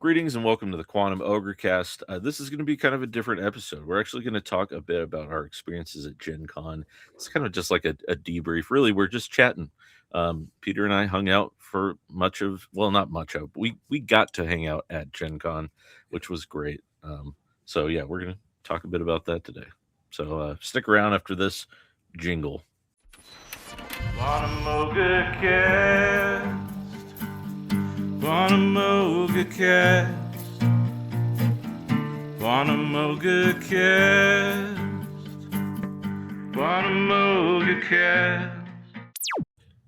Greetings and welcome to the Quantum Ogre Cast. This is going to be kind of a different episode. We're actually going to talk a bit about our experiences at Gen Con. It's kind of just like a debrief. Really, we're just chatting. Peter and I hung out for much of, well, not much of, we got to hang out at Gen Con, which was great. So, yeah, we're going to talk a bit about that today. So stick around after this jingle. Quantum Ogre Cast. Quantum Ogre Cast. Quantum Ogre Cast. Quantum Ogre Cast.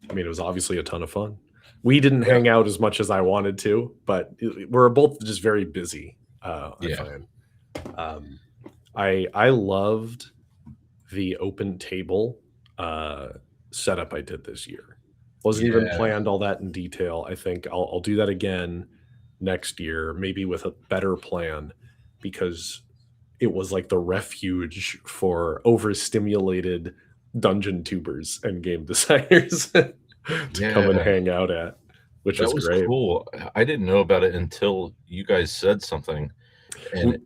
I mean, it was obviously a ton of fun. We didn't hang out as much as I wanted to, but we're both just very busy. I find. I loved the open table setup I did this year. Wasn't even planned all that in detail. I think I'll do that again next year, maybe with a better plan, because it was like the refuge for overstimulated dungeon tubers and game designers to come and hang out at, which was great. Cool. I didn't know about it until you guys said something. And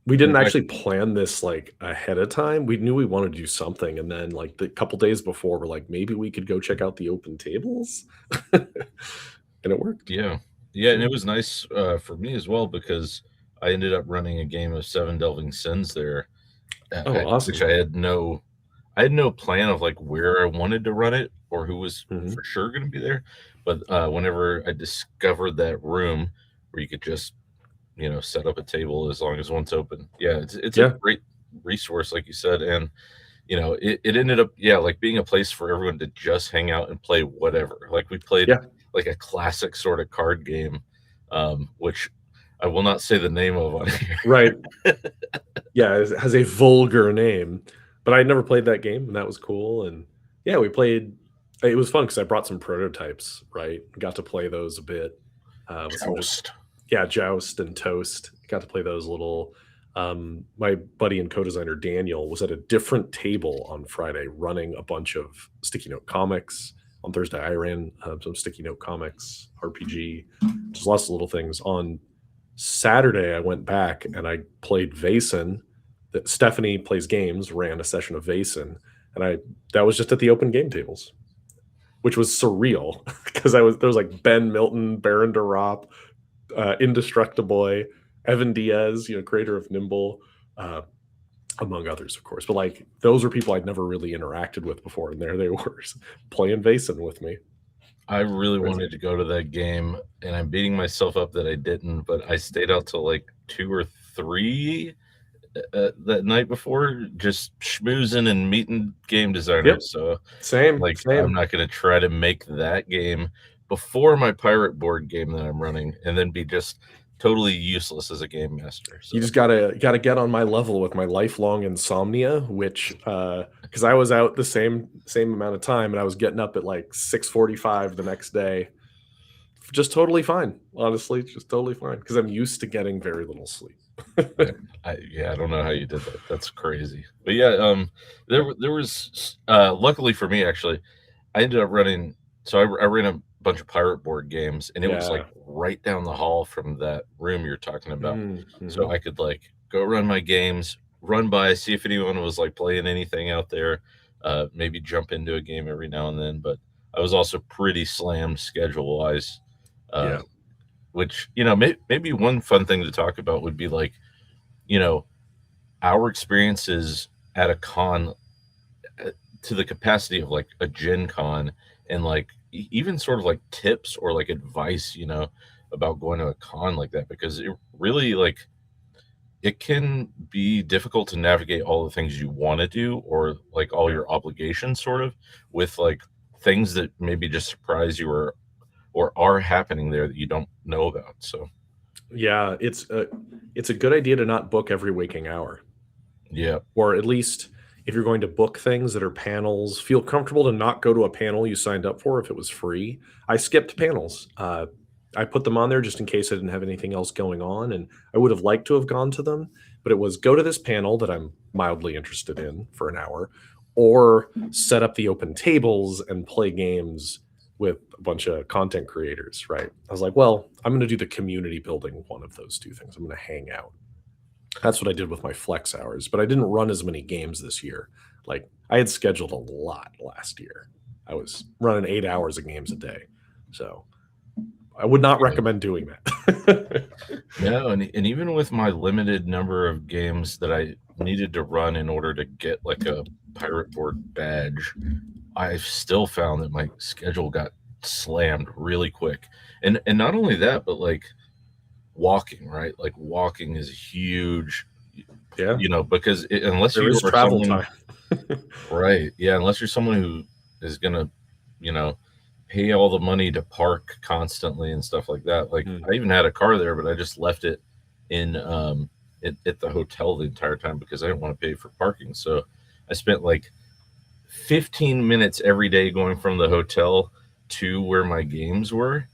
we didn't actually plan this like ahead of time. We knew we wanted to do something, and then like the couple days before, we're like, maybe we could go check out the open tables, and it worked. Yeah, and it was nice for me as well, because I ended up running a game of Seven Delving Sins there. Awesome! Which I had no plan of like where I wanted to run it or who was for sure going to be there. But whenever I discovered that room where you could just set up a table as long as one's open. Yeah, it's a great resource, like you said. And, it ended up, like being a place for everyone to just hang out and play whatever. Like we played like a classic sort of card game, which I will not say the name of on here. Right. It has a vulgar name, but I never played that game, and that was cool. And we played. It was fun because I brought some prototypes, right? Got to play those a bit. Joust and Toast. Got to play those a little. My buddy and co-designer Daniel was at a different table on Friday running a bunch of sticky note comics. On Thursday, I ran some sticky note comics, RPG, just lots of little things. On Saturday, I went back and I played Vaesen. That Stephanie plays games, ran a session of Vaesen, and that was just at the open game tables, which was surreal because there was like Ben Milton, Baron de Rop, Indestructible, Evan Diaz, creator of Nimble, among others, of course. But like those were people I'd never really interacted with before, and there they were playing Vaesen with me. I really wanted to go to that game, and I'm beating myself up that I didn't. But I stayed out till like 2 or 3 that night before, just schmoozing and meeting game designers. So same. I'm not going to try to make that game before my pirate board game that I'm running, and then be just totally useless as a game master. So. You just gotta get on my level with my lifelong insomnia, which because I was out the same amount of time, and I was getting up at like 6:45 the next day. Just totally fine, honestly, just totally fine because I'm used to getting very little sleep. I don't know how you did that. That's crazy. But there was luckily for me, actually, I ended up running. So I ran a bunch of pirate board games, and it was like right down the hall from that room you're talking about. So I could like go run my games, run by, see if anyone was like playing anything out there, maybe jump into a game every now and then. But I was also pretty slammed schedule wise. Which, maybe one fun thing to talk about would be like, our experiences at a con to the capacity of like a Gen Con, and like even sort of like tips or like advice, about going to a con like that, because it really like it can be difficult to navigate all the things you want to do or like all your obligations sort of with like things that maybe just surprise you or are happening there that you don't know about. So it's a good idea to not book every waking hour. Or at least if you're going to book things that are panels, feel comfortable to not go to a panel you signed up for if it was free. I skipped panels. I put them on there just in case I didn't have anything else going on, and I would have liked to have gone to them, but it was go to this panel that I'm mildly interested in for an hour, or set up the open tables and play games with a bunch of content creators, right? I was like, well, I'm going to do the community building one of those two things. I'm going to hang out. That's what I did with my flex hours, but I didn't run as many games this year. Like I had scheduled a lot last year. I was running 8 hours of games a day. So I would not recommend doing that. No, and even with my limited number of games that I needed to run in order to get like a pirate board badge, I've still found that my schedule got slammed really quick. And not only that, but like walking, right? Like walking is huge. Yeah. You know, because unless There you is are travel someone, time. right? Yeah, unless you're someone who is gonna, you know, pay all the money to park constantly and stuff like that. Like I even had a car there, but I just left it in at the hotel the entire time because I didn't want to pay for parking. So I spent like 15 minutes every day going from the hotel to where my games were.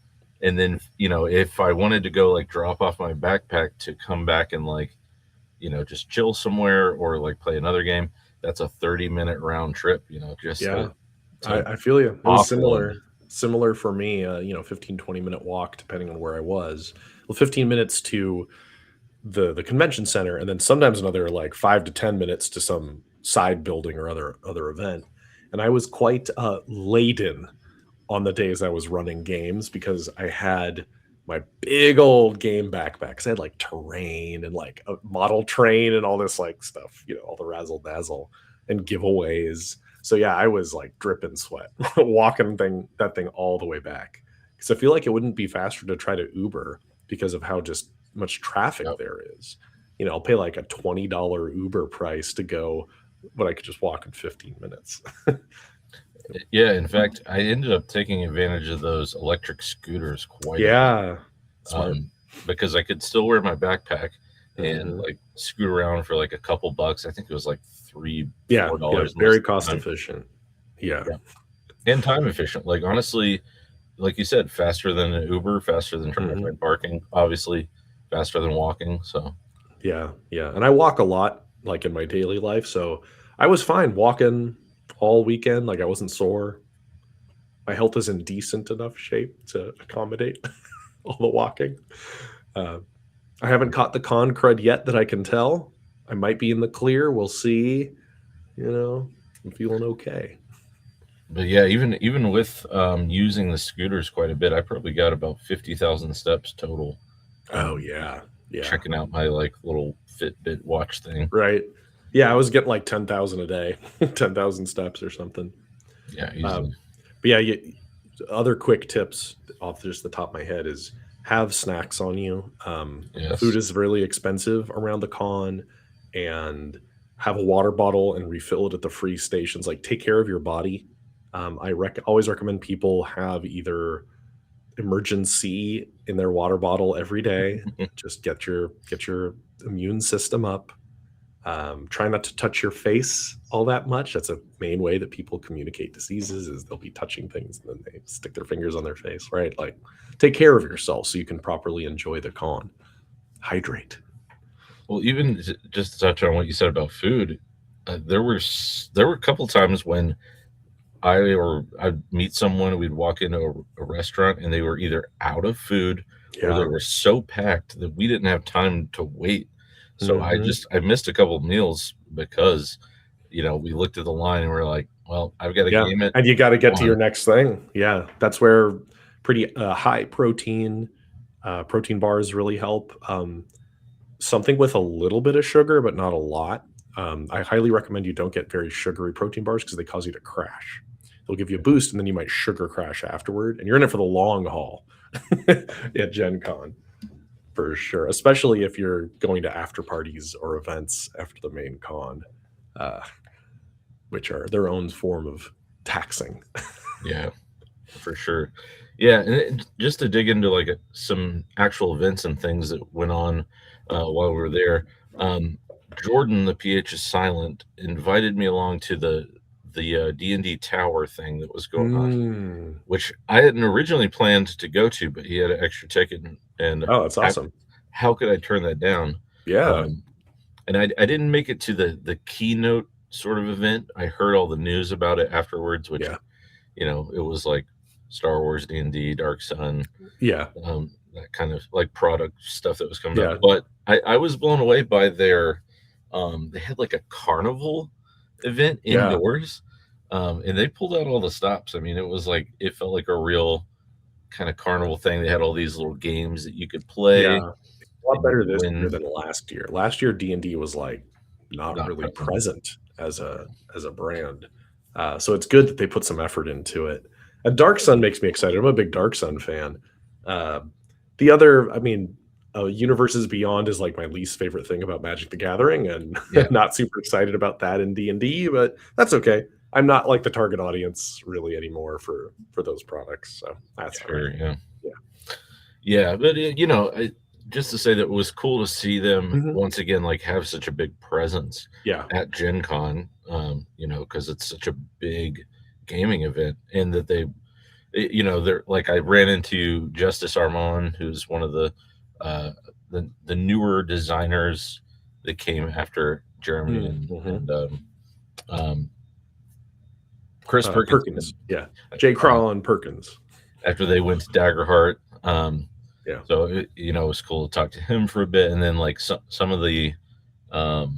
And then, you know, if I wanted to go like drop off my backpack to come back and like, you know, just chill somewhere or like play another game, that's a 30-minute round trip, you know, just Yeah. to I feel you. It was offload. similar for me, you know, 15, 20-minute walk, depending on where I was. Well, 15 minutes to the convention center, and then sometimes another like 5 to 10 minutes to some side building or other event. And I was quite laden on the days I was running games because I had my big old game backpacks. I had like terrain and like a model train and all this like stuff, you know, all the razzle dazzle and giveaways. So yeah, I was like dripping sweat walking that thing all the way back. Because I feel like it wouldn't be faster to try to Uber because of how just much traffic Yep. there is. You know, I'll pay like a $20 Uber price to go, but I could just walk in 15 minutes. Yeah, in fact, I ended up taking advantage of those electric scooters quite a Yeah. bit, Smart. because I could still wear my backpack and Mhm. like scoot around for like a couple bucks. I think it was like $3, Yeah, $4 very most of the cost time. efficient. Yeah. Yeah. And time efficient. Like honestly, like you said, faster than an Uber, faster than trying to find parking, obviously faster than walking. So Yeah, and I walk a lot, like, in my daily life, so I was fine walking all weekend, like, I wasn't sore. My health is in decent enough shape to accommodate all the walking. Uh, I haven't caught the con crud yet that I can tell. I might be in the clear, we'll see, you know? I'm feeling okay. but yeah, even with using the scooters quite a bit, I probably got about 50,000 steps total. Oh, yeah. Checking out my like little Fitbit watch thing. Right. Yeah, I was getting, like, 10,000 a day, 10,000 steps or something. Yeah, easily. But yeah, other quick tips off just the top of my head is have snacks on you. Yes. Food is really expensive around the con, and have a water bottle and refill it at the free stations. Like take care of your body. I always recommend people have either emergency in their water bottle every day. Just get your immune system up. Try not to touch your face all that much. That's a main way that people communicate diseases is they'll be touching things and then they stick their fingers on their face, right? Like take care of yourself so you can properly enjoy the con. Hydrate. Well, even just to touch on what you said about food, there were a couple times when I'd meet someone, we'd walk into a restaurant and they were either out of food or they were so packed that we didn't have time to wait. So I missed a couple of meals because, you know, we looked at the line and we're like, well, I've got to game it. And you got to get to your next thing. Yeah. That's where pretty high protein bars really help. Something with a little bit of sugar, but not a lot. I highly recommend you don't get very sugary protein bars because they cause you to crash. They'll give you a boost and then you might sugar crash afterward. And you're in it for the long haul at Gen Con. For sure, especially if you're going to after parties or events after the main con, which are their own form of taxing. Yeah, for sure. Yeah, and just to dig into like some actual events and things that went on while we were there, Jordan, the PH is silent, invited me along to the D&D tower thing that was going on, which I hadn't originally planned to go to, but he had an extra ticket, and oh, that's awesome. How could I turn that down? Yeah. And I didn't make it to the keynote sort of event. I heard all the news about it afterwards, which, you know, it was like Star Wars, D&D, Dark Sun, Yeah. that kind of like product stuff that was coming Yeah. up. But I was blown away by their they had like a carnival event Yeah. indoors. And they pulled out all the stops. I mean, it felt like a real kind of carnival thing. They had all these little games that you could play. Yeah. A lot and better you could this year win. than last year. Last year D&D was like not really present. present as a brand. So it's good that they put some effort into it. And Dark Sun makes me excited. I'm a big Dark Sun fan. The other, I mean, Universes Beyond is like my least favorite thing about Magic the Gathering, and Yeah. not super excited about that in D&D, but that's okay. I'm not like the target audience really anymore for those products, so that's Sure, fine. yeah. But just to say that it was cool to see them Mhm. once again, like have such a big presence Yeah, at Gen Con, because it's such a big gaming event, and that they're like, I ran into Justice Armand, who's one of the newer designers that came after Jeremy and Chris Perkins. Yeah, J. Crawl and Perkins. After they went to Daggerheart. Yeah. So it was cool to talk to him for a bit, and then like some of the not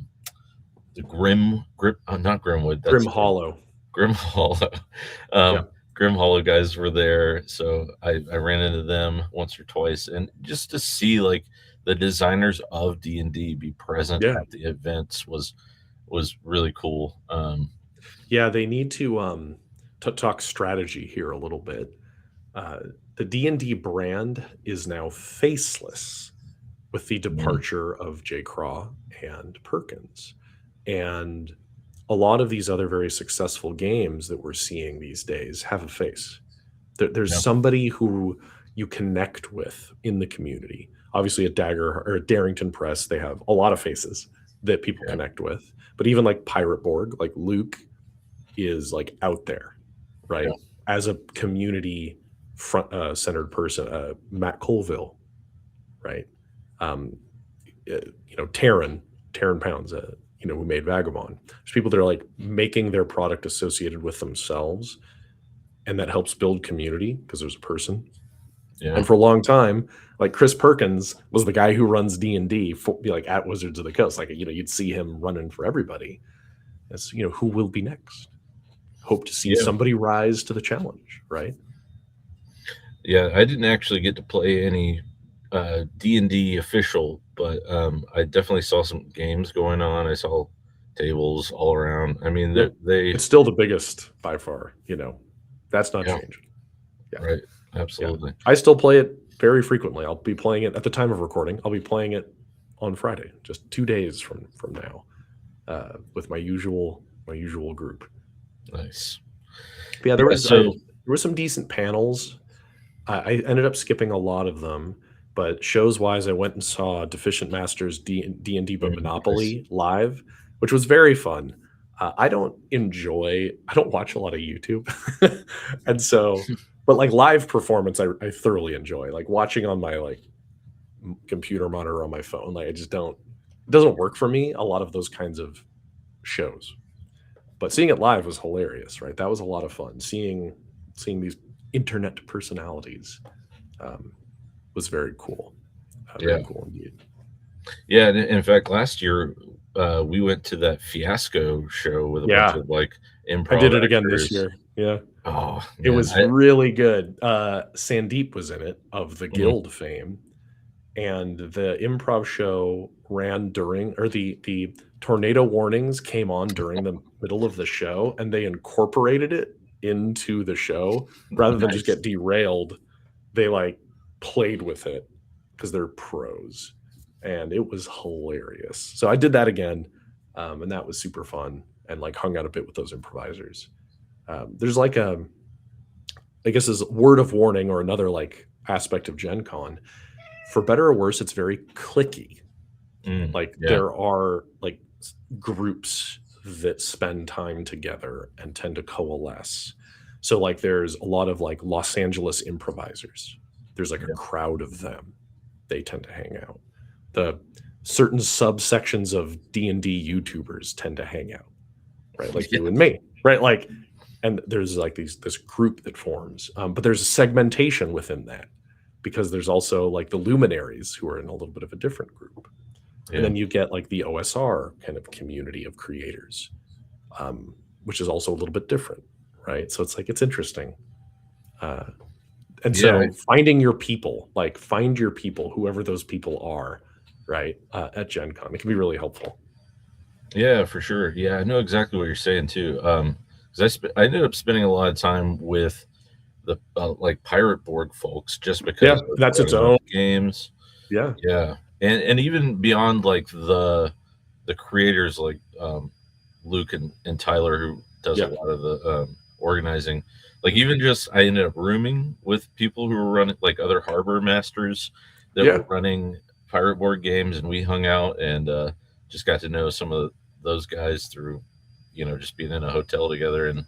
Grimwood, that's Grim Hollow. Grim Hollow. Grim Hollow guys were there, so I ran into them once or twice, and just to see like the designers of D&D be present at the events was really cool. Yeah, they need to talk strategy here a little bit. The D&D brand is now faceless with the departure of J. Craw and Perkins. And a lot of these other very successful games that we're seeing these days have a face. There's somebody who you connect with in the community. Obviously at Darrington Press, they have a lot of faces that people connect with. But even like Pirate Borg, like Luke is like out there, right? As a community centered person, Matt Colville, right? Taryn Pounds, who made Vagabond. There's people that are like making their product associated with themselves, and that helps build community because there's a person. Yeah. And for a long time, like Chris Perkins was the guy who runs D&D like at Wizards of the Coast. Like, you'd see him running for everybody. As who will be next? Hope to see somebody rise to the challenge, right? Yeah, I didn't actually get to play any D&D official, but I definitely saw some games going on. I saw tables all around. I mean, it's still the biggest by far. That's not changing. Yeah, right. Absolutely. Yeah. I still play it very frequently. I'll be playing it at the time of recording. I'll be playing it on Friday, just 2 days from now, with my usual group. Nice. But yeah, there was some decent panels. I ended up skipping a lot of them, but shows wise, I went and saw Deficient Masters D&D but Monopoly live, which was very fun. I don't watch a lot of YouTube, and so, but like live performance, I thoroughly enjoy. Like watching on my like computer monitor on my phone, like it doesn't work for me. A lot of those kinds of shows, but seeing it live was hilarious, right? That was a lot of fun. Seeing these internet personalities was very cool. Very cool indeed. Yeah, in fact, last year we went to that Fiasco show with a bunch of like improv. I did it again this year. Yeah. Oh, man. It was really good. Sandeep was in it, of the Guild fame, and the improv show ran the tornado warnings came on during the middle of the show, and they incorporated it into the show rather than just get derailed. They like played with it because they're pros, and it was hilarious. So I did that again, and that was super fun, and like hung out a bit with those improvisers. There's like I guess as word of warning, or another like aspect of Gen Con, for better or worse, it's very cliquey. There are like groups that spend time together and tend to coalesce. So like there's a lot of like Los Angeles improvisers. There's like a crowd of them. They tend to hang out. The certain subsections of D&D YouTubers tend to hang out, right? Like you and me, right? Like, and there's like this group that forms, but there's a segmentation within that, because there's also like the luminaries who are in a little bit of a different group. Yeah. And then you get like the OSR kind of community of creators, which is also a little bit different, right? So it's like, it's interesting. And so finding your people, like find your people, whoever those people are, right, at Gen Con, it can be really helpful. Yeah, for sure. Yeah, I know exactly what you're saying too. Because I ended up spending a lot of time with the like pirate board folks, just because that's its own games. Yeah, and even beyond like the creators like Luke and Tyler, who does a lot of the organizing. Like even just I ended up rooming with people who were running, like other harbor masters that were running pirate board games, and we hung out and just got to know some of those guys through, just being in a hotel together and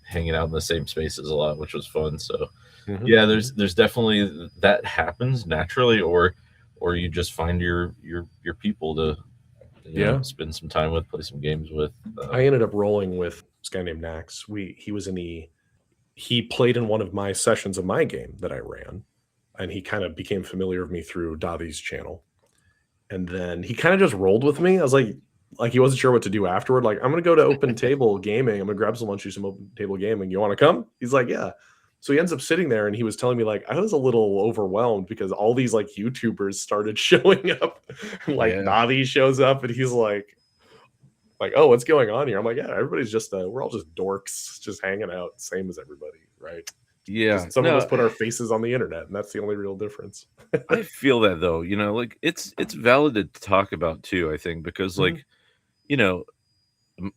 hanging out in the same spaces a lot, which was fun. So yeah, there's definitely that happens naturally, or you just find your people to spend some time with, play some games with. I ended up rolling with this guy named Nax. He played in one of my sessions of my game that I ran, and he kind of became familiar with me through Davi's channel. And then he kind of just rolled with me. I was like he wasn't sure what to do afterward. Like, I'm going to go to Open Table Gaming. I'm going to grab some lunch, do some Open Table Gaming. You want to come? He's like, yeah. So he ends up sitting there, and he was telling me, like, I was a little overwhelmed because all these like YouTubers started showing up. Like Davi shows up, and he's like, oh, what's going on here? I'm like, yeah, everybody's just we're all just dorks, just hanging out, same as everybody, right? Yeah, just some of us put our faces on the internet, and that's the only real difference. I feel that though, like it's valid to talk about too, I think, because like,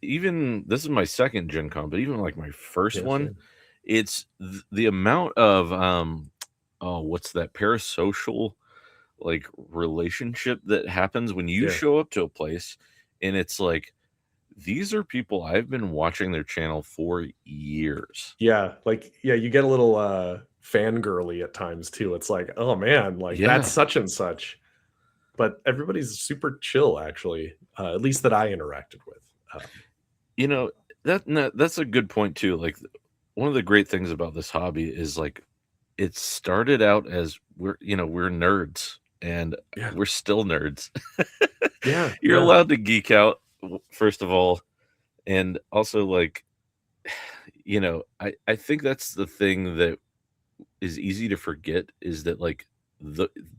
even this is my second Gen Con, but even like my first one, it's the amount of what's that parasocial like relationship that happens when you show up to a place, and it's like, these are people I've been watching their channel for years. Yeah, like you get a little fangirly at times too. It's like, oh man, like that's such and such. But everybody's super chill, actually, at least that I interacted with. That's a good point too. Like, one of the great things about this hobby is like, it started out as we're nerds, and we're still nerds. You're allowed to geek out, first of all, and also like, I think that's the thing that is easy to forget, is that like,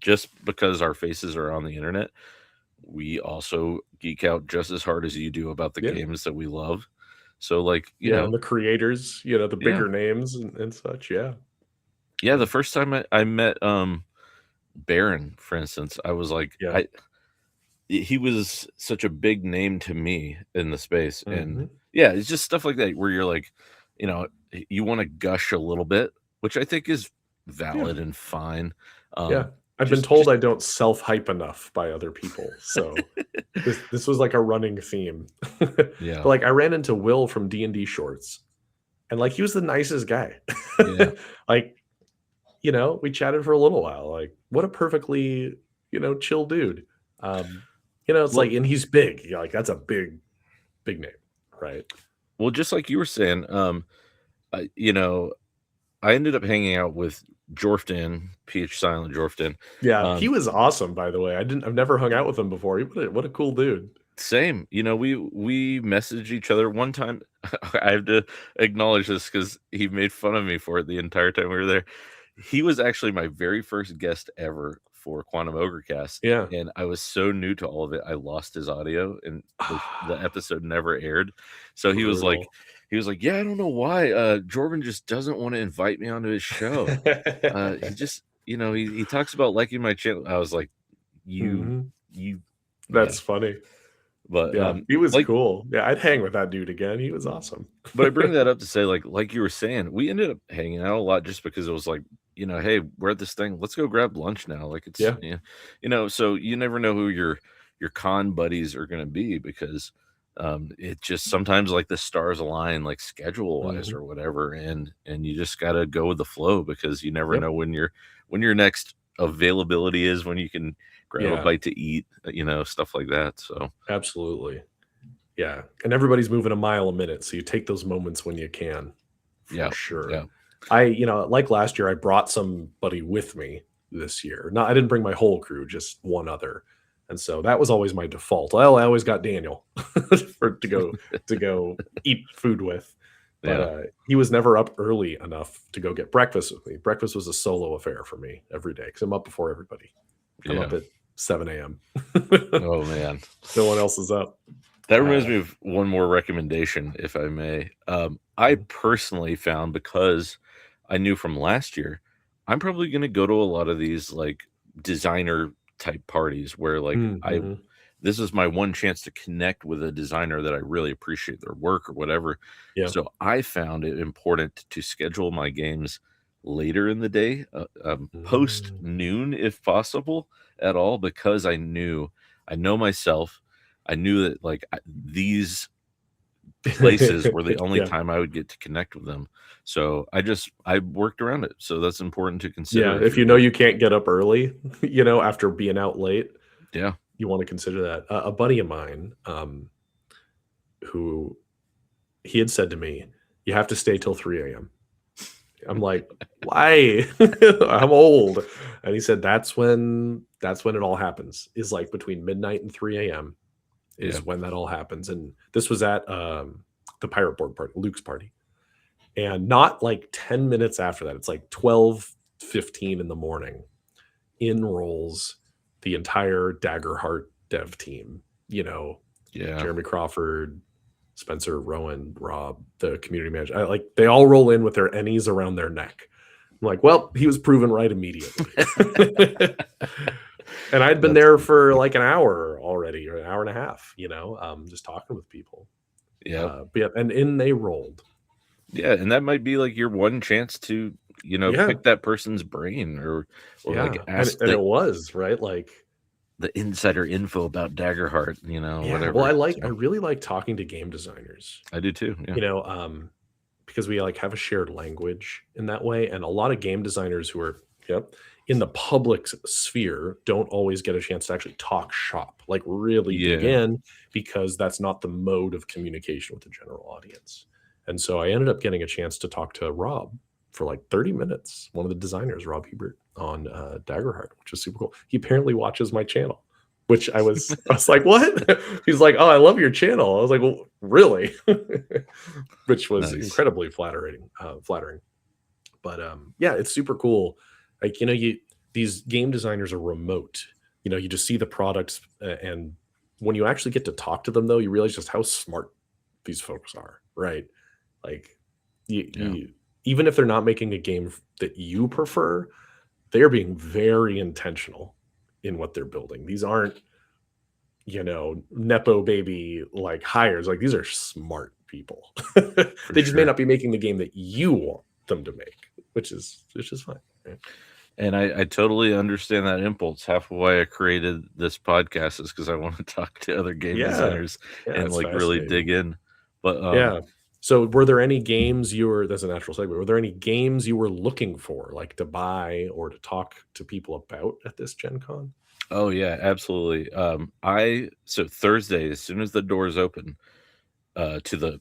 just because our faces are on the internet, we also geek out just as hard as you do about the games that we love. So like, and the creators, the bigger names and such. The first time I met Baron, for instance, I was like, he was such a big name to me in the space. And it's just stuff like that where you're like, you want to gush a little bit, which I think is valid and fine. I've been told I don't self-hype enough by other people. So this was like a running theme. But like, I ran into Will from D&D Shorts, and like, he was the nicest guy. Like, we chatted for a little while. Like, what a perfectly, chill dude. It's like, and he's big. Like, that's a big name, right? Well, just like you were saying, I ended up hanging out with Jorfdan, PH Silent Jorfdan. He was awesome, by the way. I've never hung out with him before. What a cool dude. Same. We messaged each other one time. I have to acknowledge this because he made fun of me for it the entire time we were there. He was actually my very first guest ever for Quantum Ogrecast. And I was so new to all of it, I lost his audio, and the episode never aired. So he was like, yeah, I don't know why Jordan just doesn't want to invite me onto his show. He just, he talks about liking my channel. I was like, you that's funny. But he was cool. I'd hang with that dude again. He was awesome. But I bring that up to say, like you were saying, we ended up hanging out a lot just because it was like, hey, we're at this thing, let's go grab lunch now. Like, it's so you never know who your con buddies are going to be, because it just sometimes like the stars align, like schedule wise or whatever, and you just got to go with the flow, because you never know when your next availability is, when you can grab a bite to eat, stuff like that. So absolutely. Yeah, and everybody's moving a mile a minute, so you take those moments when you can, for Yeah, sure. yeah, Like last year, I brought somebody with me this year. No, I didn't bring my whole crew, just one other, and so that was always my default. Well, I always got Daniel to go eat food with, but yeah, he was never up early enough to go get breakfast with me. Breakfast was a solo affair for me every day because I'm up before everybody. I'm yeah. up at 7 a.m. Oh man. No one else is up. That reminds me of one more recommendation, if I may. I personally found, because I knew from last year, I'm probably going to go to a lot of these like designer type parties where like Mhm. this is my one chance to connect with a designer that I really appreciate their work or whatever. Yeah. So I found it important to schedule my games later in the day, post noon if possible at all, because I know myself. I knew that like these places were the only Yeah. time I would get to connect with them. So I worked around it. So that's important to Yeah, consider if you're you know going. you can't get up early, after being out late, Yeah. you wanna consider that. A buddy of mine, who he had said to me, "You have to stay till 3 AM." I'm like, "Why? I'm old." And he said, "That's when it all happens, is, like, between midnight and 3 AM Yeah. is when that all happens." And this was at, the pirate board party, Luke's party. And not, like, 10 minutes after that, it's, like, 12:15 in the morning, in rolls the entire Daggerheart dev team, Yeah. Jeremy Crawford, Spencer, Rowan, Rob, the community manager. They all roll in with their ennies around their neck. I'm like, well, he was proven right immediately. And I'd been That's there good. for like an hour already, or an hour and a half, just talking with people. Yeah. But yeah, and in they rolled. Yeah. And that might be like your one chance to, Yeah, pick that person's brain or like yeah, and ask and it was right, like, the insider info about Daggerheart, yeah. Well, whatever. I So really like talking to game designers. I do too. Yeah. you know, um, because we like have a shared language in that way. And a lot of game designers who are, yep, in the public sphere don't always get a chance to actually talk shop, like really dig Yeah. in, because that's not the mode of communication with the general audience. And so I ended up getting a chance to talk to Rob for like 30 minutes, one of the designers, Rob Hebert, on Daggerheart, which is super cool. He apparently watches my channel, which I was like, what? He's like, oh, I love your channel. I was like, well, really? Which was Nice. incredibly flattering. But yeah, it's super cool. Like, these game designers are remote. You just see the products, and when you actually get to talk to them, though, you realize just how smart these folks are, right? Like, Yeah. even if they're not making a game that you prefer, they are being very intentional in what they're building. These aren't, nepo baby like hires. Like, these are smart people. For They just may sure. not be making the game that you want them to make, which is fine. Right? And I totally understand that impulse. Half of why I created this podcast is because I want to talk to other game Yeah, designers yeah, and it's like really fascinating. dig in. But Yeah. So, were there any games that's a natural segue. Were there any games you were looking for, like to buy or to talk to people about at this Gen Con? oh yeah, absolutely. So Thursday, as soon as the doors open, to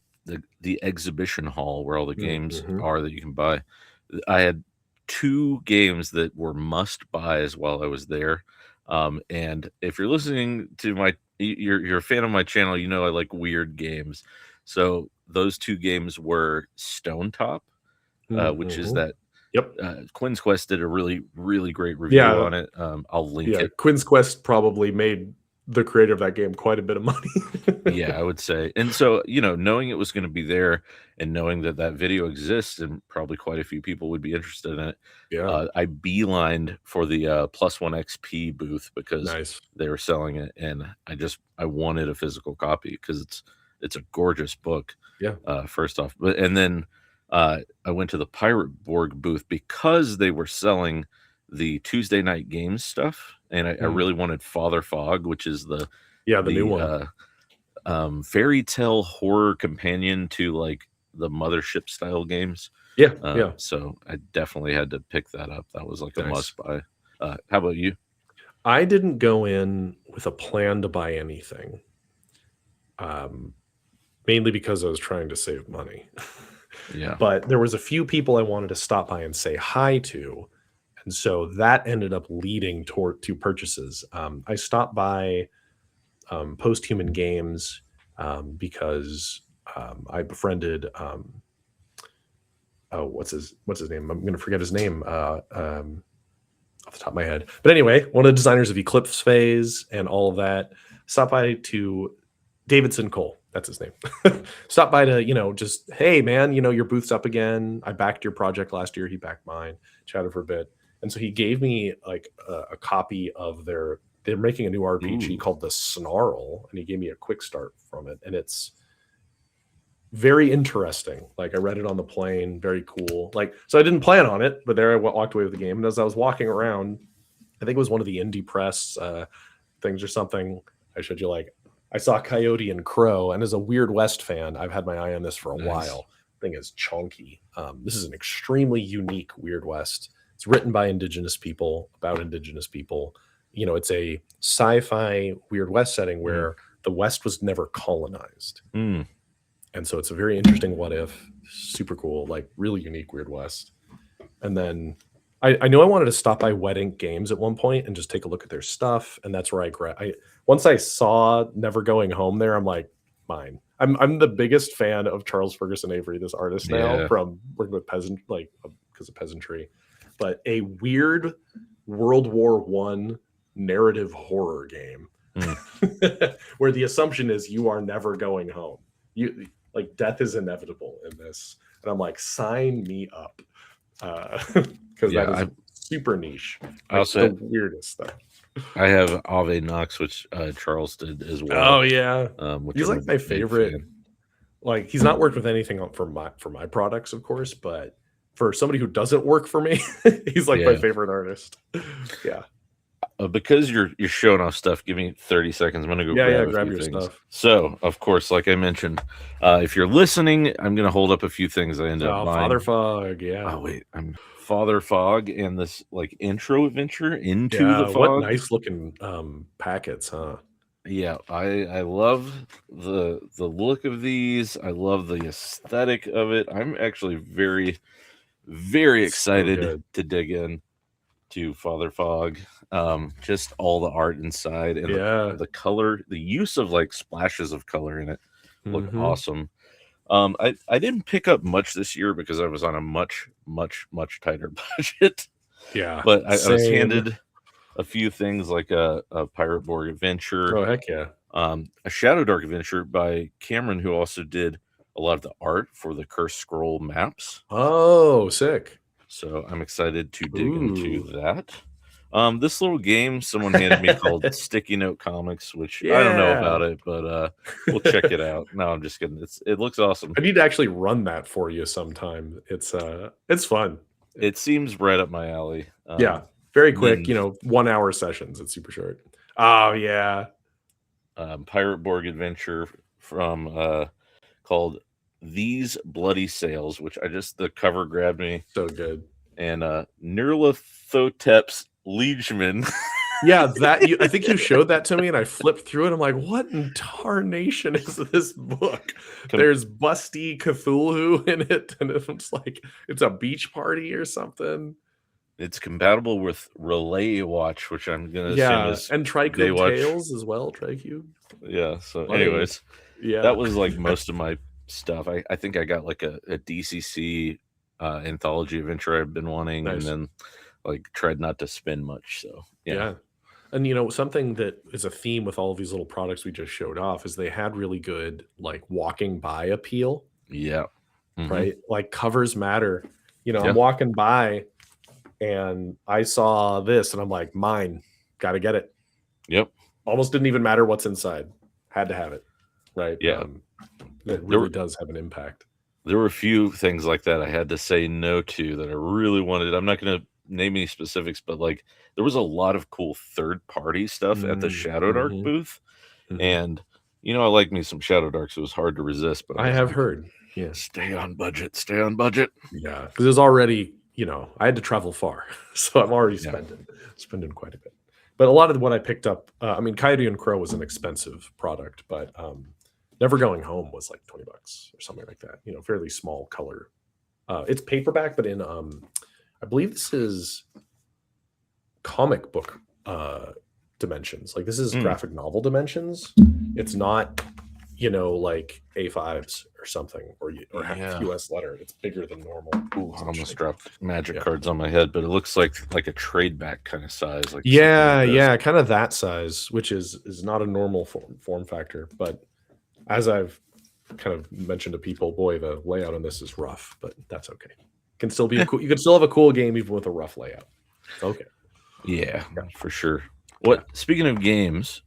the exhibition hall where all the games Mm-hmm. are that you can buy, I had two games that were must buys while I was there. And if you're listening to you're a fan of my channel, I like weird games. So those two games were Stonetop, which is Mm-hmm. that Yep. Quinns Quest did a really, really great review Yeah. on it. I'll link Yeah. it. Quinns Quest probably made the creator of that game quite a bit of money. Yeah, I would say. And so, knowing it was going to be there and knowing that that video exists and probably quite a few people would be interested in it, Yeah. I beelined for the plus one XP booth because Nice. they were selling it, and I wanted a physical copy because it's a gorgeous book. Yeah. First off, and then I went to the Pirate Borg booth because they were selling the Tuesday night games stuff, and I really wanted Father Fog, which is the new one. fairy tale horror companion to like the Mothership style games. Yeah. Yeah. So I definitely had to pick that up. That was like a Nice. must buy. How about you? I didn't go in with a plan to buy anything. mainly because I was trying to save money. Yeah. But there was a few people I wanted to stop by and say hi to, and so that ended up leading to purchases. I stopped by Post-Human Games because I befriended what's his name? I'm going to forget his name off the top of my head. But anyway, one of the designers of Eclipse Phase and all of that. Stopped by to Davidson Cole. That's his name. Stopped by to, just, hey, man, your booth's up again. I backed your project last year. He backed mine. Chatted for a bit. And so he gave me like a copy of they're making a new RPG called The Snarl. And he gave me a quick start from it. And it's very interesting. Like, I read it on the plane. Very cool. Like, so I didn't plan on it, but there I walked away with the game. And as I was walking around, I think it was one of the indie press things or something. I showed you, like, I saw Coyote and Crow, and as a Weird West fan, I've had my eye on this for a while. Thing is chunky. This is an extremely unique Weird West. It's written by Indigenous people, about Indigenous people. It's a sci-fi Weird West setting where the West was never colonized. And so it's a very interesting what if. Super cool, like really unique Weird West. And then I knew I wanted to stop by Wet Ink Games at one point and just take a look at their stuff. And that's where once I saw Never Going Home there, I'm like, mine. I'm the biggest fan of Charles Ferguson Avery, this artist now, from working with peasant, like because of peasantry. But a weird World War I narrative horror game where the assumption is you are never going home. Like, death is inevitable in this. And I'm like, sign me up. Because that is super niche. Also, the weirdest stuff. I have Ave Nox, which Charles did as well. Oh yeah, he's like my favorite. Fan. Like, he's not worked with anything for my products, of course, but for somebody who doesn't work for me, he's like my favorite artist. Yeah. Because you're showing off stuff, give me 30 seconds. I'm gonna go grab your stuff. So, of course, like I mentioned, if you're listening, I'm gonna hold up a few things I ended up buying. Father Fog, Oh wait, I'm Father Fog and this like intro adventure into the fog. What nice looking packets, huh? Yeah, I love the look of these. I love the aesthetic of it. I'm actually very, very excited to dig in to Father Fog. Just all the art inside and the color, the use of like splashes of color in it look awesome. I didn't pick up much this year because I was on a much tighter budget. Yeah, but I was handed a few things like a Pirate Board Adventure. Oh heck yeah! A Shadow Dark Adventure by Cameron, who also did a lot of the art for the Cursed Scroll maps. Oh, sick! So I'm excited to dig into that. This little game someone handed me called Sticky Note Comics, which I don't know about it, but we'll check it out. No, I'm just kidding. It looks awesome. I need to actually run that for you sometime. It's fun. It seems right up my alley. Very quick, 1 hour sessions. It's super short. Oh yeah. Pirate Board Adventure from called These Bloody Sails, which the cover grabbed me. So good. And Nyarlathotep's Liegeman. I think you showed that to me and I flipped through it. I'm like, what in tarnation is this book? There's busty Cthulhu in it, and it's like it's a beach party or something. It's compatible with Relay Watch, which I'm gonna assume is and Tricube Tales as well. Tricube. Yeah. So, anyways, that was like most of my stuff. I think I got like a DCC anthology adventure I've been wanting, and then like tried not to spend much. So yeah. And something that is a theme with all of these little products we just showed off is they had really good like walking by appeal. Yeah. Right. Like covers matter. I'm walking by and I saw this and I'm like, mine, gotta get it. Yep. Almost didn't even matter what's inside. Had to have it. Right. Yeah. It really does have an impact. There were a few things like that I had to say no to that I really wanted. I'm not going to name any specifics, but like there was a lot of cool third-party stuff at the Shadow Dark booth. And, I like me some Shadow Dark, so it was hard to resist. But I have heard. Yeah. Stay on budget. Stay on budget. Yeah. Because it was already, I had to travel far. So I'm already spending quite a bit. But a lot of what I picked up, Coyote and Crow was an expensive product, but Never Going Home was like $20 or something like that. You know, fairly small color. It's paperback, but in I believe this is comic book dimensions. Like this is graphic novel dimensions. It's not, you know, like A5s or something, or US letter. It's bigger than normal. Ooh, I almost dropped magic cards on my head, but it looks like a trade back kind of size. Like kind of that size, which is not a normal form factor. But as I've kind of mentioned to people, boy, the layout on this is rough, but that's okay. Can still be cool. You can still have a cool game even with a rough layout. Okay. Yeah, for sure. What? Speaking of games,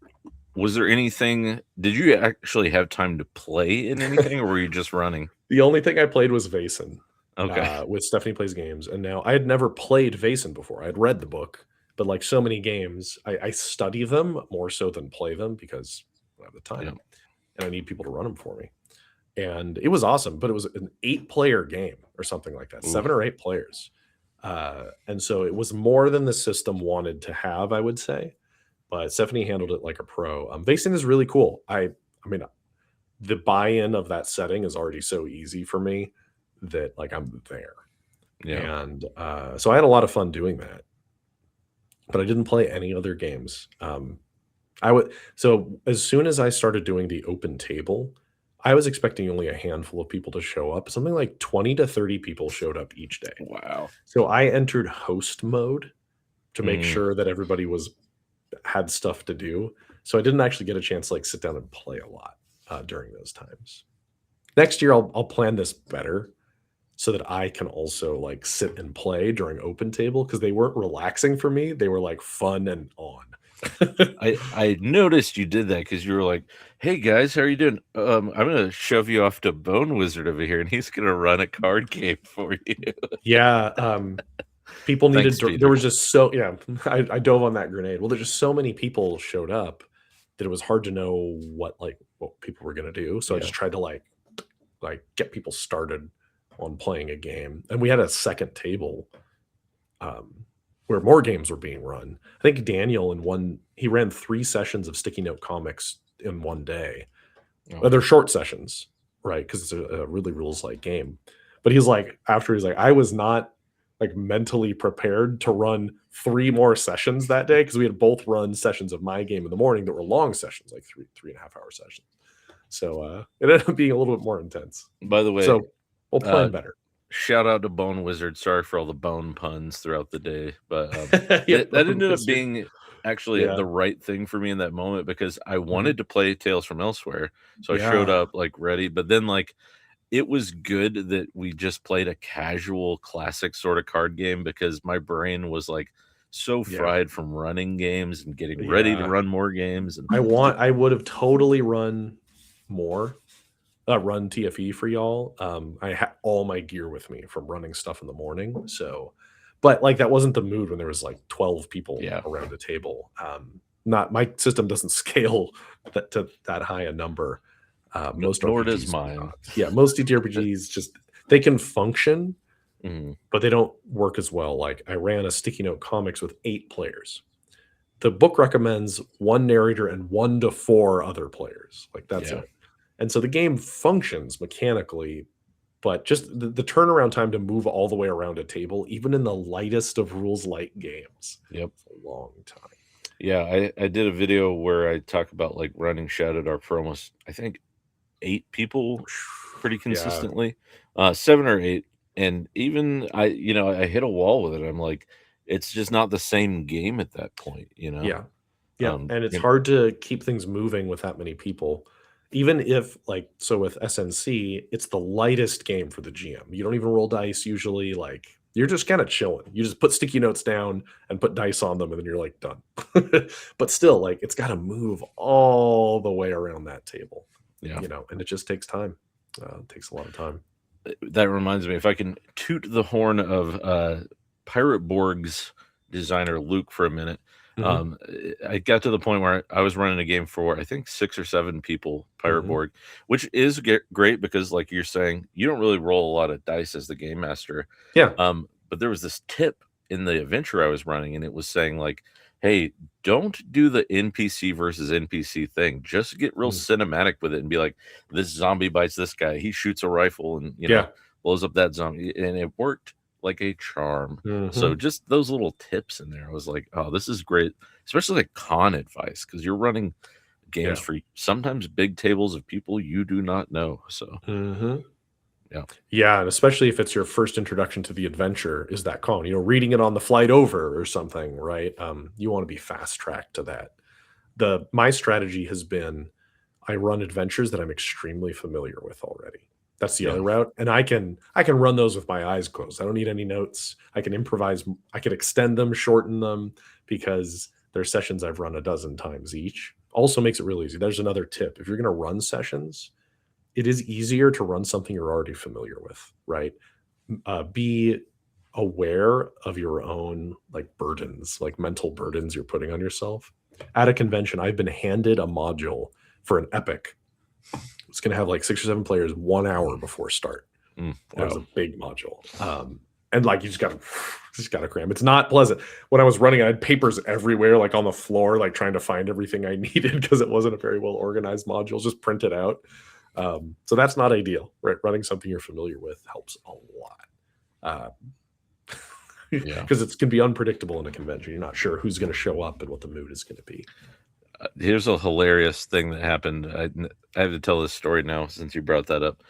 was there anything? Did you actually have time to play in anything, or were you just running? The only thing I played was Vaesen. Okay. With Stephanie Plays Games, and now I had never played Vaesen before. I had read the book, but like so many games, I study them more so than play them because I don't have the time, and I need people to run them for me. And it was awesome, but it was an 8-player game or something like that, 7 or 8 players. And so it was more than the system wanted to have, I would say. But Stephanie handled it like a pro. Vaesen is really cool. I mean, the buy-in of that setting is already so easy for me that like I'm there. Yeah. And so I had a lot of fun doing that. But I didn't play any other games. So as soon as I started doing the open table, I was expecting only a handful of people to show up. Something like 20 to 30 people showed up each day. Wow. So I entered host mode to make sure that everybody had stuff to do. So I didn't actually get a chance to like sit down and play a lot during those times. Next year, I'll plan this better so that I can also like sit and play during open table, because they weren't relaxing for me. They were like fun and on. I noticed you did that because you were like, "Hey guys, how are you doing? I'm gonna shove you off to Bone Wizard over here, and he's gonna run a card game for you." Yeah, people needed. Thanks, There was just so I dove on that grenade. Well, there's just so many people showed up that it was hard to know what people were gonna do. So I just tried to like get people started on playing a game, and we had a second table. Where more games were being run. I think Daniel he ran 3 sessions of Sticky Note Comics in one day. They're short sessions, right? Because it's a really rules-like game. But he's like, I was not like mentally prepared to run 3 more sessions that day, because we had both run sessions of my game in the morning that were long sessions, like 3.5-hour sessions. So it ended up being a little bit more intense. By the way, so we'll plan better. Shout out to Bone Wizard. Sorry for all the bone puns throughout the day, but that ended up being actually the right thing for me in that moment, because I wanted to play Tales from Elsewhere. So I showed up like ready, but then like it was good that we just played a casual classic sort of card game, because my brain was like so fried from running games and getting ready to run more games. And I would have totally run more. Run TFE for y'all. I had all my gear with me from running stuff in the morning. So, but like that wasn't the mood when there was like 12 people around a table. Not my system doesn't scale to that high a number. Most nor does mine. Most TTRPGs just they can function, but they don't work as well. Like I ran a Sticky Note Comics with 8 players. The book recommends 1 narrator and 1 to 4 other players. Like that's it. And so the game functions mechanically, but just the turnaround time to move all the way around a table, even in the lightest of rules light games, it's a long time. Yeah, I did a video where I talk about like running Shadow Dark for almost, I think, 8 people pretty consistently, 7 or 8. And even I hit a wall with it. I'm like, it's just not the same game at that point, Yeah. And it's hard to keep things moving with that many people. Even if so with SNC, it's the lightest game for the GM. You don't even roll dice usually. Like you're just kind of chilling. You just put sticky notes down and put dice on them, and then you're like done. But still, like it's got to move all the way around that table. And it just takes time. It takes a lot of time. That reminds me, if I can toot the horn of Pirate Borg's designer Luke for a minute. I got to the point where I was running a game for I think 6 or 7 people, Pirate Borg, which is great because, like you're saying, you don't really roll a lot of dice as the game master. But there was this tip in the adventure I was running, and it was saying like, hey, don't do the NPC versus NPC thing. Just get real cinematic with it and be like, this zombie bites this guy. He shoots a rifle and, blows up that zombie. And it worked like a charm. So just those little tips in there, I was like, oh, this is great. Especially like con advice, because you're running games for sometimes big tables of people you do not know. So, yeah, and especially if it's your first introduction to the adventure, is that con, reading it on the flight over or something, right? You want to be fast tracked to that. My strategy has been, I run adventures that I'm extremely familiar with already. That's the other route, and I can run those with my eyes closed. I don't need any notes. I can improvise. I can extend them, shorten them, because there's sessions I've run a dozen times each. Also makes it really easy. There's another tip: if you're going to run sessions, it is easier to run something you're already familiar with, right? Be aware of your own burdens, like mental burdens you're putting on yourself. At a convention, I've been handed a module for an epic. It's going to have 6 or 7 players 1 hour before start. That was a big module. And you just got to cram. It's not pleasant. When I was running, I had papers everywhere, on the floor, trying to find everything I needed, because it wasn't a very well organized module, just printed out. So that's not ideal, right? Running something you're familiar with helps a lot. Because it can be unpredictable in a convention. You're not sure who's going to show up and what the mood is going to be. Here's a hilarious thing that happened. I have to tell this story now since you brought that up.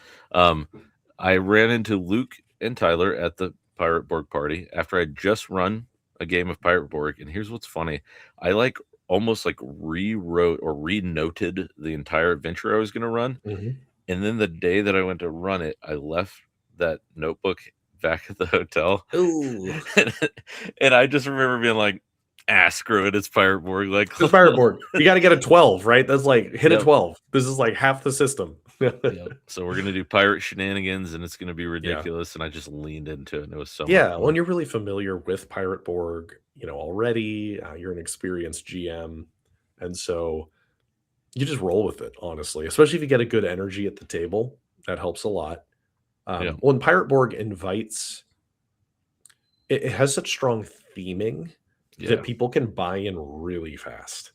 I ran into Luke and Tyler at the Pirate Borg party after I'd just run a game of Pirate Borg. And here's what's funny. I almost rewrote or renoted the entire adventure I was going to run. And then the day that I went to run it, I left that notebook back at the hotel. And I just remember being like, screw it, it's Pirate Borg. It's Pirate Borg. You got to get a 12, right? That's hit a 12. This is half the system. So we're gonna do pirate shenanigans, and it's gonna be ridiculous. And I just leaned into it, and it was so when you're really familiar with Pirate Borg, already, you're an experienced GM, and so you just roll with it, honestly. Especially if you get a good energy at the table, that helps a lot. When Pirate Borg invites, it has such strong theming that people can buy in really fast.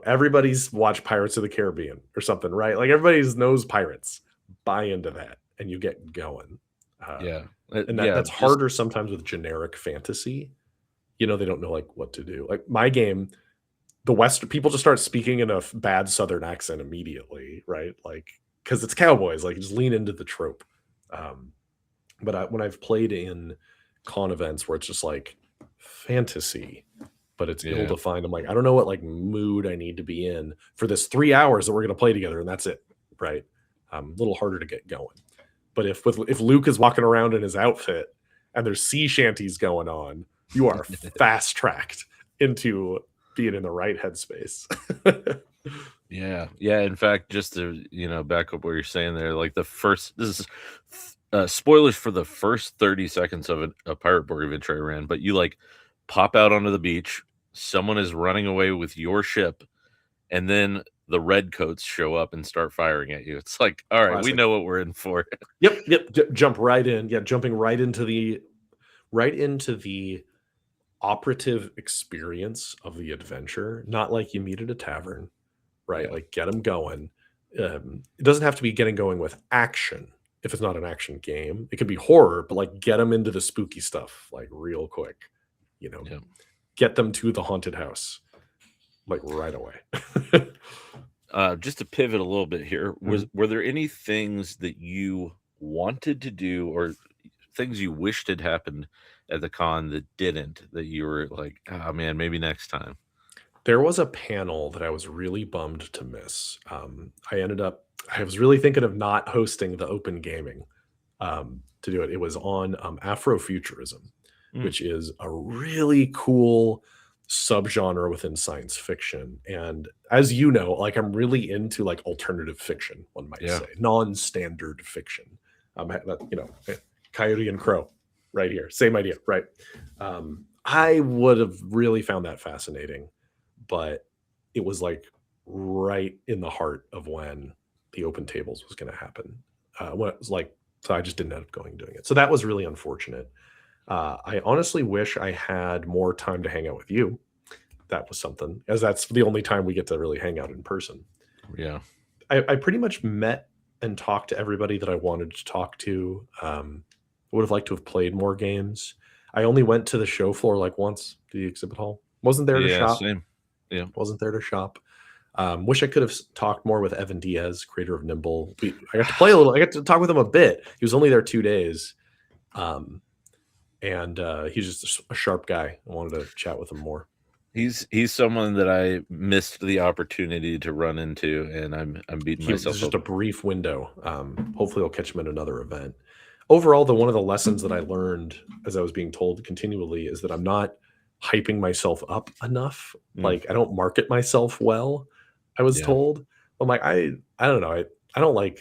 Everybody's watched Pirates of the Caribbean or something, right? Everybody knows pirates. Buy into that, and you get going. And that's harder sometimes with generic fantasy. They don't know what to do. My game, the West, people just start speaking in a bad Southern accent immediately, right? Because it's cowboys. Just lean into the trope. But when I've played in con events where it's just fantasy, but it's ill-defined, I'm I don't know what mood I need to be in for this 3 hours that we're going to play together, and that's it, right? A little harder to get going. But if Luke is walking around in his outfit and there's sea shanties going on, you are fast-tracked into being in the right headspace. Yeah. In fact, just to back up what you're saying there, this is spoilers for the first 30 seconds of a Pirate Borg adventure I ran, but you pop out onto the beach, someone is running away with your ship, and then the redcoats show up and start firing at you. It's all right, classic. We know what we're in for. Yep. Jump right in. Yeah, jumping right into the operative experience of the adventure, not you meet at a tavern, right? Get them going. It doesn't have to be getting going with action if it's not an action game. It could be horror, but get them into the spooky stuff real quick. Get them to the haunted house right away. Just to pivot a little bit here, were there any things that you wanted to do or things you wished had happened at the con that didn't, that you were oh man, maybe next time? There was a panel that I was really bummed to miss. I was really thinking of not hosting the open gaming to do it. It was on Afrofuturism, which is a really cool subgenre within science fiction. And as you know, I'm really into alternative fiction, one might say, non-standard fiction. Coyote and Crow right here, same idea, right? I would have really found that fascinating, but it was right in the heart of when the open tables was going to happen. When it was so I just didn't end up doing it. So that was really unfortunate. I honestly wish I had more time to hang out with you. that was something, as that's the only time we get to really hang out in person. Yeah. I pretty much met and talked to everybody that I wanted to talk to. Would have liked to have played more games. I only went to the show floor like once, to the exhibit hall. Wasn't there to Yeah, shop. same. Yeah. Wasn't there to shop. Wish I could have talked more with Evan Diaz, creator of Nimble. I got to play a little. I got to talk with him a bit. He was only there 2 days. And he's just a sharp guy. I wanted to chat with him more. He's someone that I missed the opportunity to run into, and I'm beating myself It's just up. a brief window. Hopefully I'll catch him at another event. Overall, one of the lessons that I learned, as I was being told continually, is that I'm not hyping myself up enough. Like, I don't market myself well, I was told. I'm like, I don't know. I don't like,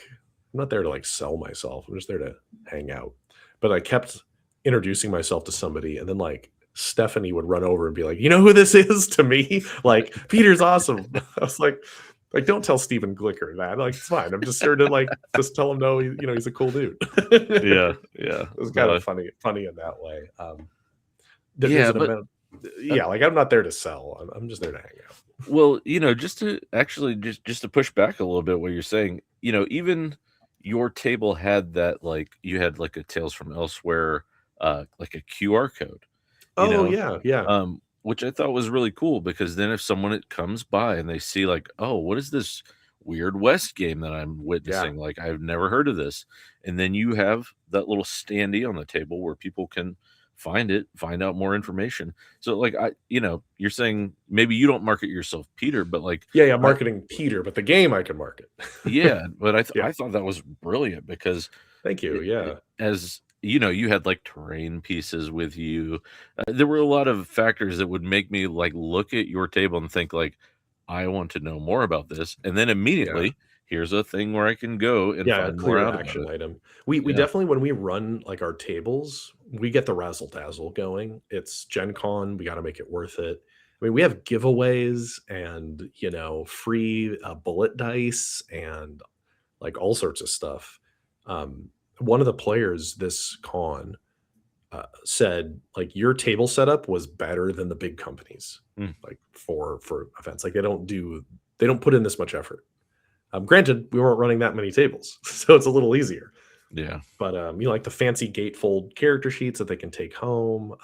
I'm not there to like sell myself. I'm just there to hang out. But I kept introducing myself to somebody, and then like Stephanie would run over and be like, you know who this is to me? Like, Peter's awesome. I was like, don't tell Stephen Glicker that. Like, it's fine. I'm just here to like just tell him no, he's a cool dude. Yeah. It was kind of funny in that way. Like, I'm not there to sell. I'm just there to hang out. Well, just to actually just to push back a little bit what you're saying, even your table had that, like, you had like a Tales from Elsewhere, like a QR code. Yeah. Which I thought was really cool, because then if someone comes by and they see like, oh, what is this weird West game that I'm witnessing? Like, I've never heard of this. And then you have that little standee on the table where people can find out more information. So like, you're saying maybe you don't market yourself, Peter, but like, marketing Peter, but the game I can market. But I thought that was brilliant, because thank you. As you had like terrain pieces with you. There were a lot of factors that would make me like look at your table and think like, I want to know more about this. And then immediately here's a thing where I can go and find more out action about it. item. We definitely, when we run like our tables, we get the razzle dazzle going. It's Gen Con. We got to make it worth it. I mean, we have giveaways and, free bullet dice and like all sorts of stuff. One of the players this con said like, your table setup was better than the big companies, like for events. Like, they don't put in this much effort. Granted, we weren't running that many tables, so it's a little easier. Yeah. But like the fancy gatefold character sheets that they can take home.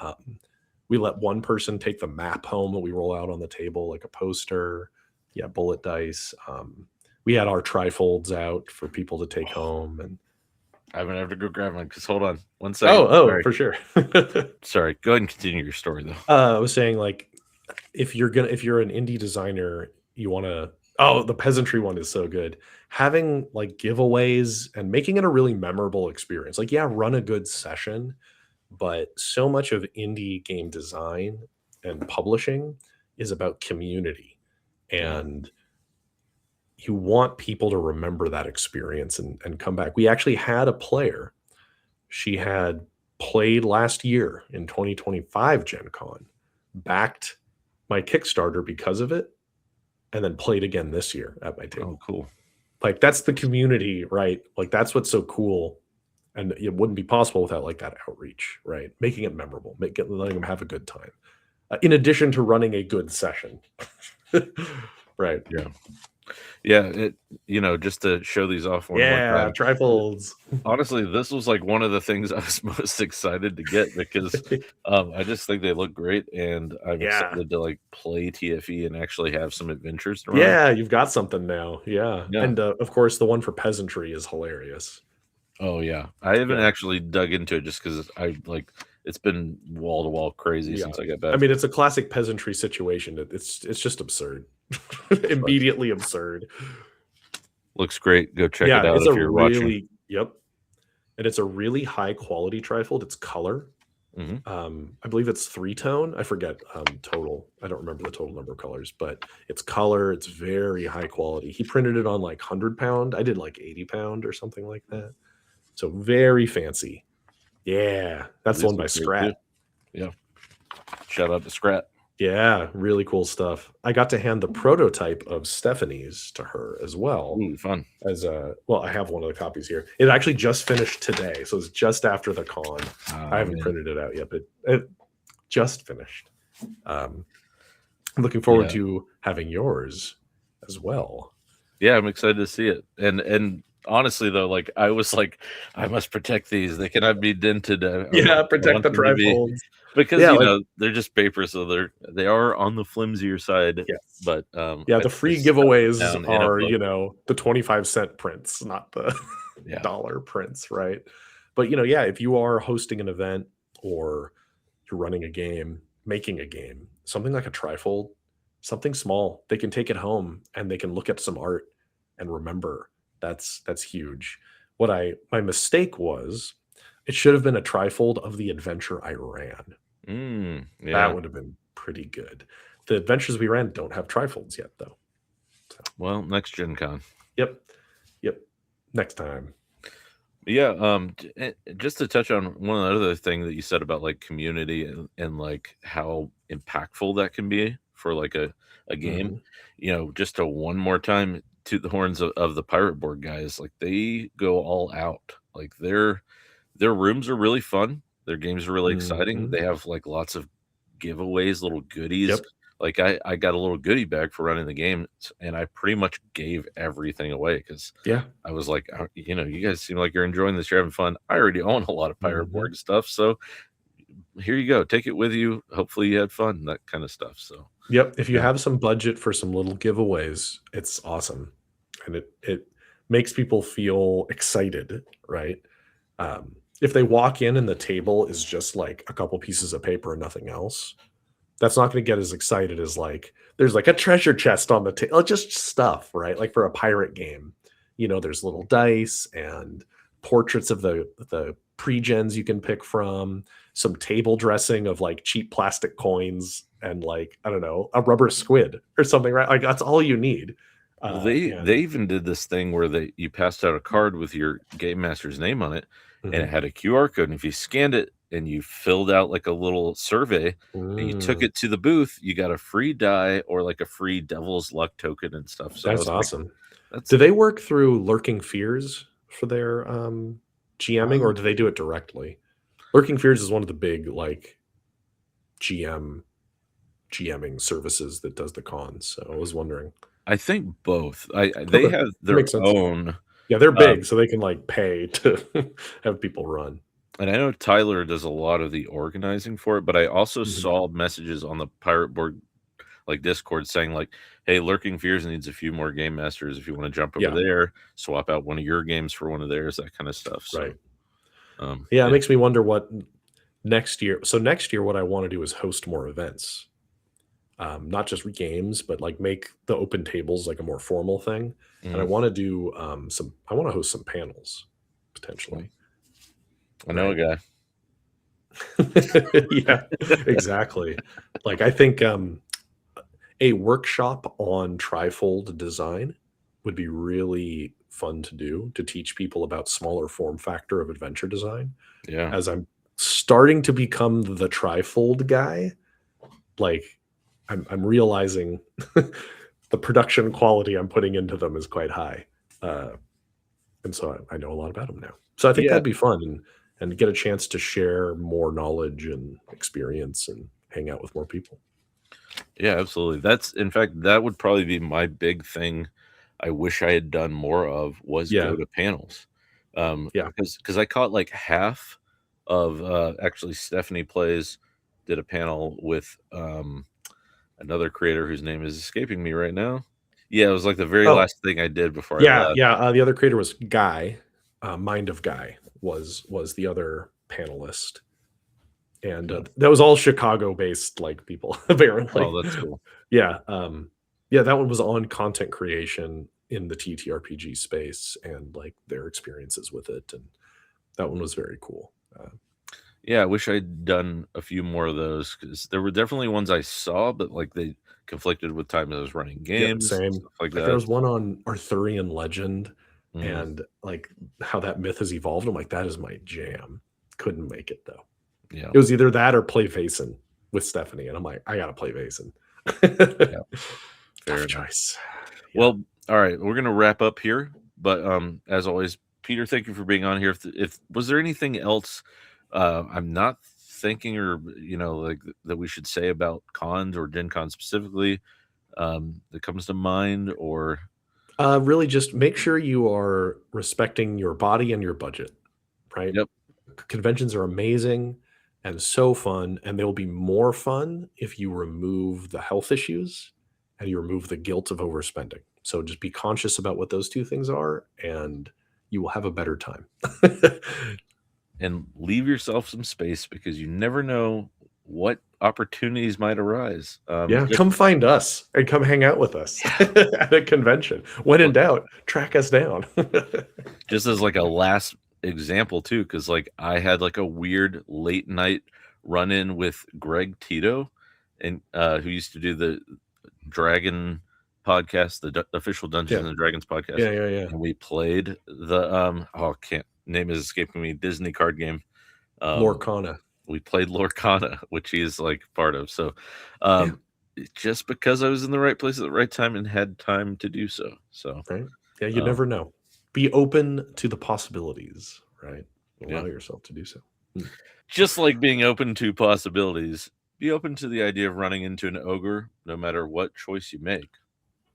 We let one person take the map home that we roll out on the table, like a poster. Yeah, bullet dice. We had our trifolds out for people to take home, and I'm gonna have to go grab one, because hold on one second. Oh, for sure. Sorry, go ahead and continue your story though. I was saying, like, if you're an indie designer, you want to. Oh, the peasantry one is so good. Having like giveaways and making it a really memorable experience. Like, run a good session, but so much of indie game design and publishing is about community, and you want people to remember that experience and come back. We actually had a player. She had played last year in 2025 Gen Con, backed my Kickstarter because of it, and then played again this year at my table. Oh, cool. Like, that's the community, right? Like, that's what's so cool. And it wouldn't be possible without like that outreach, right? Making it memorable, letting them have a good time. In addition to running a good session. Right. Yeah, just to show these off one more time. Trifolds. Honestly, this was like one of the things I was most excited to get, because I just think they look great, and I'm excited to like play TFE and actually have some adventures to run. Yeah, you've got something now. Yeah. And of course, the one for peasantry is hilarious. Oh yeah, I haven't actually dug into it just because it's been wall to wall crazy since I got back. I mean, it's a classic peasantry situation. It's just absurd. Immediately absurd. Looks great. Go check it out if you're watching. Yep. And it's a really high quality trifold. It's color. I believe it's 3-tone. I forget total. I don't remember the total number of colors, but it's color. It's very high quality. He printed it on like 100-pound. I did like 80-pound or something like that. So very fancy. Yeah, that's the one by Scrat. Yeah. Shout out to Scrat. Yeah, really cool stuff. I got to hand the prototype of Stephanie's to her as well. Ooh, fun. I have one of the copies here. It actually just finished today, so it's just after the con. I haven't printed it out yet, but it just finished. I'm looking forward Yeah. to having yours as well. Yeah, I'm excited to see it. And honestly though, like I was like, I must protect these. They cannot be dented. I Protect want the them to be trifolds. because Yeah, like they're just paper, so they are on the flimsier side. yes. But Yeah, I the think they free stuck giveaways down in a are, book. the 25-cent prints, not the Yeah. dollar prints, right? But yeah, if you are hosting an event or you're running a game, making a game, something like a trifold, something small, they can take it home and they can look at some art and remember. That's huge. My mistake was it should have been a trifold of the adventure I ran. Yeah. That would have been pretty good. The adventures we ran don't have trifolds yet, though. Well, next Gen Con. Yep. Next time. Yeah, just to touch on one other thing that you said about like community and like how impactful that can be for like a game, Mhm. just to one more time to the horns of the pirate board guys, like they go all out. Like their rooms are really fun. Their games are really exciting. Mhm. They have like lots of giveaways, little goodies. Yep. Like I got a little goodie bag for running the game, and I pretty much gave everything away because Yeah. I was like, you guys seem like you're enjoying this. You're having fun. I already own a lot of pirate Mhm. board stuff, so here you go. Take it with you. Hopefully, you had fun. That kind of stuff. So Yep. If you yeah, have some budget for some little giveaways, it's awesome, and it makes people feel excited, right? If they walk in and the table is just like a couple pieces of paper and nothing else, that's not going to get as excited as like there's like a treasure chest on the table, just stuff, right? Like for a pirate game, there's little dice and portraits of the pre-gens you can pick from, some table dressing of like cheap plastic coins, and like I don't know, a rubber squid or something, right? Like that's all you need. well, they And even did this thing where you passed out a card with your game master's name on it, and it Mhm. had a QR code. And if you scanned it and you filled out like a little survey and you took Mm, it to the booth, you got a free die or like a free Devil's Luck token and stuff. So I that's was like, awesome. that's Do they work through Lurking Fears for their GMing, or um, do they do it directly? Lurking Fears is one of the big like GM GMing services that does the cons. So I was wondering. I think both. They Okay, have that their makes sense. own. Yeah, they're Um, big, so they can like pay to have people run. and I know Tyler does a lot of the organizing for it, but I also Mhm. saw messages on the pirate board like Discord saying like, "Hey, Lurking Fears needs a few more game masters. If you want to jump over Yeah, there, swap out one of your games for one of theirs, that kind of stuff." So, right. Yeah, it yeah, makes me wonder what next year. So next year, what I want to do is host more events, not just games, but like make the open tables like a more formal thing. And I mm, want to do I want to host some panels well, potentially, I know a right? guy. Yeah, exactly. Like I think a workshop on trifold design would be really fun to do to teach people about smaller form factor of adventure design. Yeah, As I'm starting to become the trifold guy, like I'm realizing the production quality I'm putting into them is quite high. Uh, and so I know a lot about them now. So I think yeah, that'd be fun, and get a chance to share more knowledge and experience and hang out with more people. yeah, absolutely. That's in fact that would probably be my big thing. I wish I had done more of was Yeah. go to panels, Yeah. because I caught like half of actually Stephanie Plays did a panel with another creator whose name is escaping me right now. Yeah, it was like the very Oh, last thing I did before I yeah, left. yeah, the other creator was Guy, Mind of Guy was the other panelist, and, Okay. that was all Chicago-based, like, people, apparently. Oh, that's cool. Yeah, yeah, that one was on content creation in the TTRPG space and, like, their experiences with it, and that one was very cool. Yeah, I wish I'd done a few more of those because there were definitely ones I saw, but like they conflicted with time I was running Yep, games, same. stuff like Like, there that. was one on Arthurian legend Mm, and, like, how that myth has evolved. I'm like, "That is my jam." Couldn't make it, though. yeah, It was either that or play Vaesen with Stephanie, and I'm like, "I gotta play Vaesen." yeah, fair Tough enough. choice. Yeah. Well, all right, we're gonna wrap up here, but as always, Peter, thank you for being on here. If was there anything else I'm not thinking, or like that we should say about cons or Gen Con specifically, that comes to mind? Or Really, just make sure you are respecting your body and your budget, right? Yep. Conventions are amazing and so fun, and they'll be more fun if you remove the health issues and you remove the guilt of overspending. So just be conscious about what those two things are, and you will have a better time. and leave yourself some space, because you never know what opportunities might arise. Yeah, come find us and come hang out with us at a convention. When in doubt, track us down. Just as like a last example too, because like I had like a weird late night run in with Greg Tito, and who used to do the Dragon podcast, the official Dungeons and Dragons podcast. Yeah. And we played the can't name is escaping me, Disney card game. Lorcana. We played Lorcana, which he is like part of. So just because I was in the right place at the right time and had time to do so. So right. Yeah, you never know. Be open to the possibilities, right? Allow Yeah. yourself to do so. Just like being open to possibilities, be open to the idea of running into an ogre, no matter what choice you make.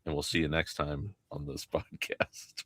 And we'll see you next time on this podcast.